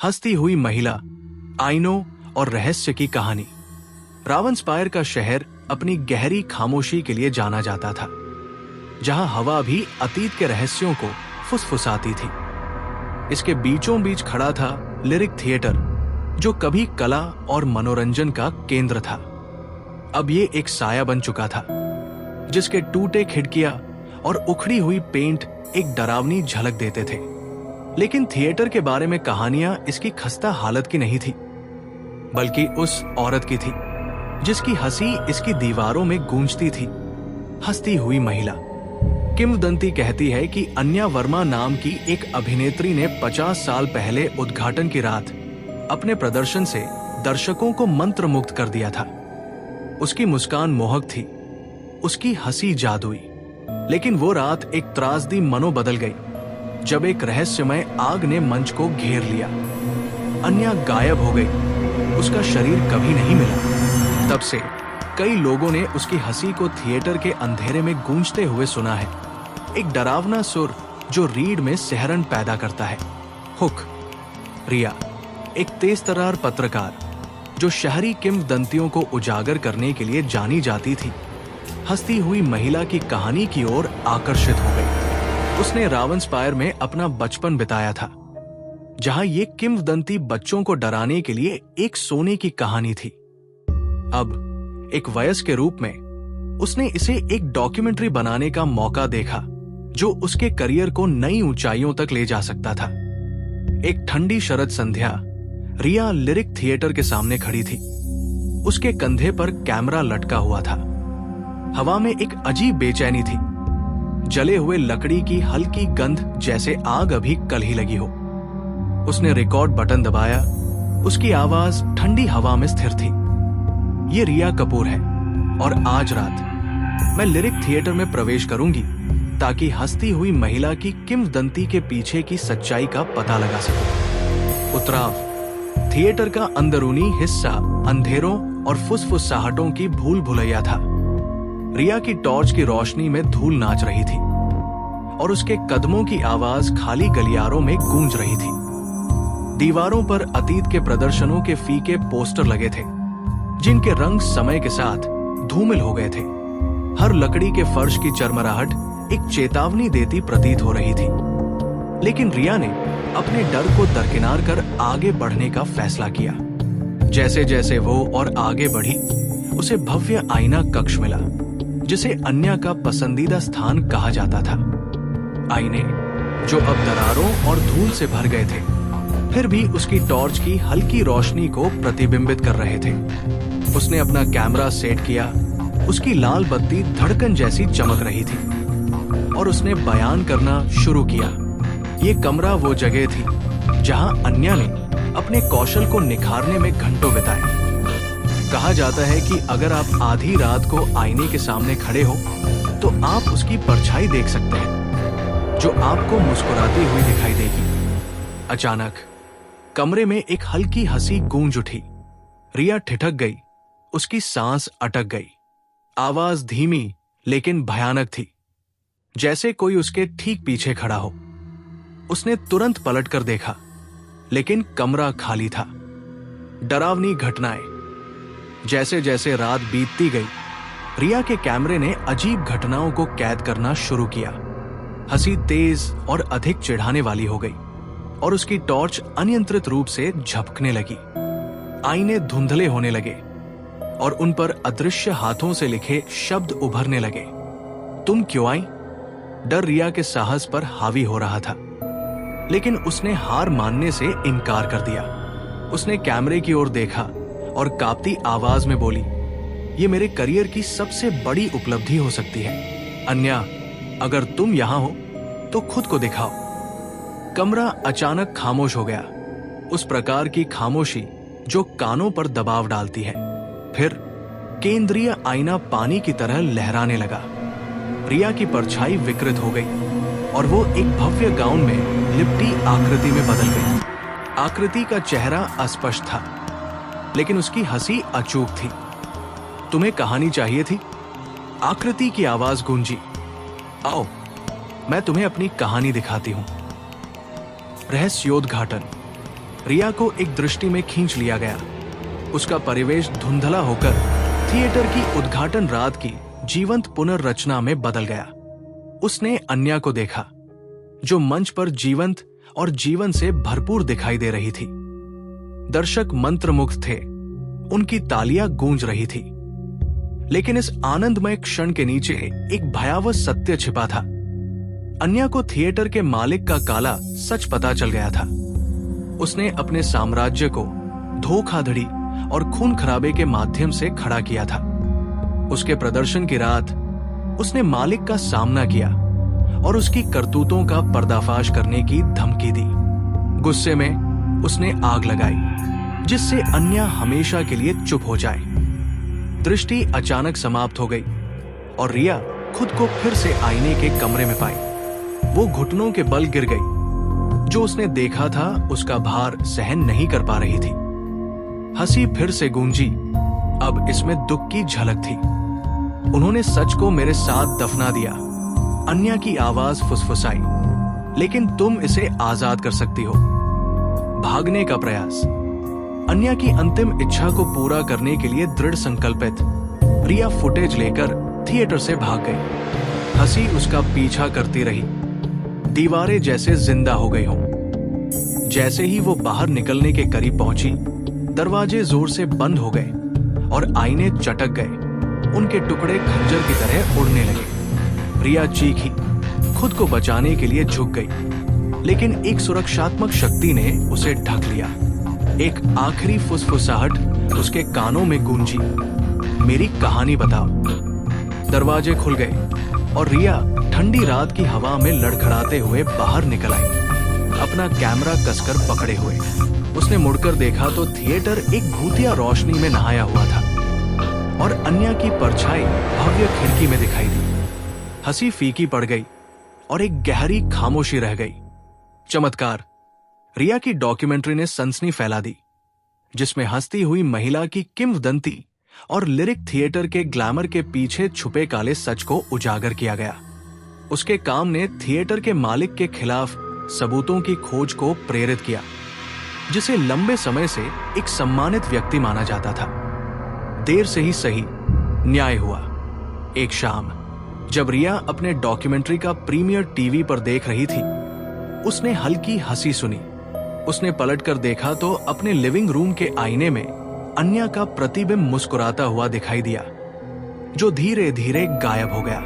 हंसती हुई महिला, आईनों और रहस्य की कहानी। रावंसपायर का शहर अपनी गहरी खामोशी के लिए जाना जाता था, जहां हवा भी अतीत के रहस्यों को फुसफुसाती थी। इसके बीचों बीच खड़ा था लिरिक थिएटर, जो कभी कला और मनोरंजन का केंद्र था। अब ये एक साया बन चुका था, जिसके टूटे खिड़कियां और उखड़ी हुई पेंट एक डरावनी झलक देते थे। लेकिन थिएटर के बारे में कहानियां इसकी खस्ता हालत की नहीं थी, बल्कि उस औरत की थी जिसकी हंसी इसकी दीवारों में गूंजती थी। हंसती हुई महिला। किंवदंती कहती है कि अन्या वर्मा नाम की एक अभिनेत्री ने 50 साल पहले उद्घाटन की रात अपने प्रदर्शन से दर्शकों को मंत्रमुग्ध कर दिया था। उसकी मुस्कान मोहक थी, उसकी हंसी जादुई। लेकिन वो रात एक त्रासदी मनो बदल गई, जब एक रहस्यमय आग ने मंच को घेर लिया। अन्या गायब हो गई, उसका शरीर कभी नहीं मिला। तब से कई लोगों ने उसकी हंसी को थिएटर के अंधेरे में गूंजते हुए सुना है, एक डरावना सुर जो रीढ़ में सिहरन पैदा करता है। हुक। रिया, एक तेजतर्रार पत्रकार जो शहरी किंवदंतियों को उजागर करने के लिए जानी जाती थी, हंसती हुई महिला की कहानी की ओर आकर्षित हो गई। उसने रावंसपायर में अपना बचपन बिताया था, जहां ये किंवदंती बच्चों को डराने के लिए एक सोने की कहानी थी। अब एक वयस्क के रूप में उसने इसे एक डॉक्यूमेंट्री बनाने का मौका देखा, जो उसके करियर को नई ऊंचाइयों तक ले जा सकता था। एक ठंडी शरद संध्या, रिया लिरिक थिएटर के सामने खड़ी थी। उसके कंधे पर कैमरा लटका हुआ था। हवा में एक अजीब बेचैनी थी, जले हुए लकड़ी की हल्की गंध, जैसे आग अभी कल ही लगी हो। उसने रिकॉर्ड बटन दबाया। उसकी आवाज ठंडी हवा में स्थिर थी। ये रिया कपूर है, और आज रात मैं लिरिक थिएटर में प्रवेश करूंगी ताकि हंसती हुई महिला की किंवदंती के पीछे की सच्चाई का पता लगा सकूं। उतराव। थिएटर का अंदरूनी हिस्सा अंधेरों और फुसफुसाहटों की भूल भुलैया था। रिया की टॉर्च की रोशनी में धूल नाच रही थी, और उसके कदमों की आवाज खाली गलियारों में गूंज रही थी। दीवारों पर अतीत के प्रदर्शनों के फीके पोस्टर लगे थे, जिनके रंग समय के साथ धूमिल हो गए थे। हर लकड़ी के फर्श की चरमराहट एक चेतावनी देती प्रतीत हो रही थी। लेकिन रिया ने अपने डर को दरकिनार कर आगे बढ़ने का फैसला किया। जैसे जैसे वो और आगे बढ़ी, उसे भव्य आईना कक्ष मिला, जिसे अन्या का पसंदीदा स्थान कहा जाता था। आईने जो अब दरारों और धूल से भर गए थे, फिर भी उसकी टॉर्च की हल्की रोशनी को प्रतिबिंबित कर रहे थे। उसने अपना कैमरा सेट किया। उसकी लाल बत्ती धड़कन जैसी चमक रही थी, और उसने बयान करना शुरू किया। ये कमरा वो जगह थी जहां अन्या ने अपने कौशल को निखारने में घंटों बिताए। कहा जाता है कि अगर आप आधी रात को आईने के सामने खड़े हो, तो आप उसकी परछाई देख सकते हैं, जो आपको मुस्कुराती हुई दिखाई देगी। अचानक कमरे में एक हल्की हंसी गूंज उठी। रिया ठिठक गई, उसकी सांस अटक गई। आवाज धीमी लेकिन भयानक थी, जैसे कोई उसके ठीक पीछे खड़ा हो। उसने तुरंत पलटकर देखा, लेकिन कमरा खाली था। डरावनी घटनाएं। जैसे जैसे रात बीतती गई, रिया के कैमरे ने अजीब घटनाओं को कैद करना शुरू किया। हंसी तेज और अधिक चिढ़ाने वाली हो गई, और उसकी टॉर्च अनियंत्रित रूप से झपकने लगी। आईने धुंधले होने लगे, और उन पर अदृश्य हाथों से लिखे शब्द उभरने लगे। तुम क्यों आई? डर रिया के साहस पर हावी हो रहा था, लेकिन उसने हार मानने से इनकार कर दिया। उसने कैमरे की ओर देखा और कांपती आवाज में बोली, ये मेरे करियर की सबसे बड़ी उपलब्धि हो सकती है। अन्या, अगर तुम यहां हो तो खुद को दिखाओ। कमरा अचानक खामोश हो गया, उस प्रकार की खामोशी जो कानों पर दबाव डालती है। फिर केंद्रीय आईना पानी की तरह लहराने लगा। रिया की परछाई विकृत हो गई, और वो एक भव्य गाउन में लिपटी आकृति में बदल गई। आकृति का चेहरा अस्पष्ट था, लेकिन उसकी हंसी अचूक थी। तुम्हें कहानी चाहिए थी? आकृति की आवाज गूंजी। आओ, मैं तुम्हें अपनी कहानी दिखाती हूं। रहस्योद्घाटन। रिया को एक दृष्टि में खींच लिया गया। उसका परिवेश धुंधला होकर थिएटर की उद्घाटन रात की जीवंत पुनर्रचना में बदल गया। उसने अन्या को देखा, जो मंच पर जीवंत और जीवन से भरपूर दिखाई दे रही थी। दर्शक मंत्रमुग्ध थे, उनकी तालियां गूंज रही थी। लेकिन इस आनंदमय क्षण के नीचे एक भयावह सत्य छिपा था। अन्या को थिएटर के मालिक का काला सच पता चल गया था। उसने अपने साम्राज्य को धोखाधड़ी और खून खराबे के माध्यम से खड़ा किया था। उसके प्रदर्शन की रात उसने मालिक का सामना किया और उसकी करतूतों का पर्दाफाश करने की धमकी दी। गुस्से में उसने आग लगाई, जिससे अन्या हमेशा के लिए चुप हो जाए। दृष्टि अचानक समाप्त हो गई और रिया खुद को फिर से आईने के कमरे में पाई। वो घुटनों के बल गिर गई। जो उसने देखा था उसका भार सहन नहीं कर पा रही थी। हंसी फिर से गूंजी, अब इसमें दुख की झलक थी। उन्होंने सच को मेरे साथ दफना दिया, अन्या की आवाज फुसफुसाई। लेकिन तुम इसे आजाद कर सकती हो। भागने का प्रयास। अन्या की अंतिम इच्छा को पूरा करने के लिए दृढ़ संकल्पित रिया फुटेज लेकर थिएटर से भाग गई। हंसी उसका पीछा करती रही, दीवारें जैसे जिंदा हो गई हों। जैसे ही वो बाहर निकलने के करीब पहुंची, दरवाजे जोर से बंद हो गए और आईने चटक गए। उनके टुकड़े खंजर की तरह उड़ने लगे। रिया चीखी, खुद को बचाने के लिए झुक गई, लेकिन एक सुरक्षात्मक शक्ति ने उसे ढक लिया। एक आखिरी फुसफुसाहट उसके कानों में गूंजी, मेरी कहानी बताओ। दरवाजे खुल गए और रिया ठंडी रात की हवा में लड़खड़ाते हुए बाहर निकल आई, अपना कैमरा कसकर पकड़े हुए। उसने मुड़कर देखा तो थिएटर एक भूतिया रोशनी में नहाया हुआ था और अन्या की परछाई भव्य खिड़की में दिखाई दी। हंसी फीकी पड़ गई और एक गहरी खामोशी रह गई। चमत्कार। रिया की डॉक्यूमेंट्री ने सनसनी फैला दी, जिसमें हंसती हुई महिला की किंवदंती और लिरिक थिएटर के ग्लैमर के पीछे छुपे काले सच को उजागर किया गया। उसके काम ने थिएटर के मालिक के खिलाफ सबूतों की खोज को प्रेरित किया, जिसे लंबे समय से एक सम्मानित व्यक्ति माना जाता था। देर से ही सही, न्याय हुआ। एक शाम जब रिया अपने डॉक्यूमेंट्री का प्रीमियर टीवी पर देख रही थी, उसने हल्की हंसी सुनी। उसने पलटकर देखा तो अपने लिविंग रूम के आईने में अन्या का प्रतिबिंब मुस्कुराता हुआ दिखाई दिया, जो धीरे धीरे गायब हो गया।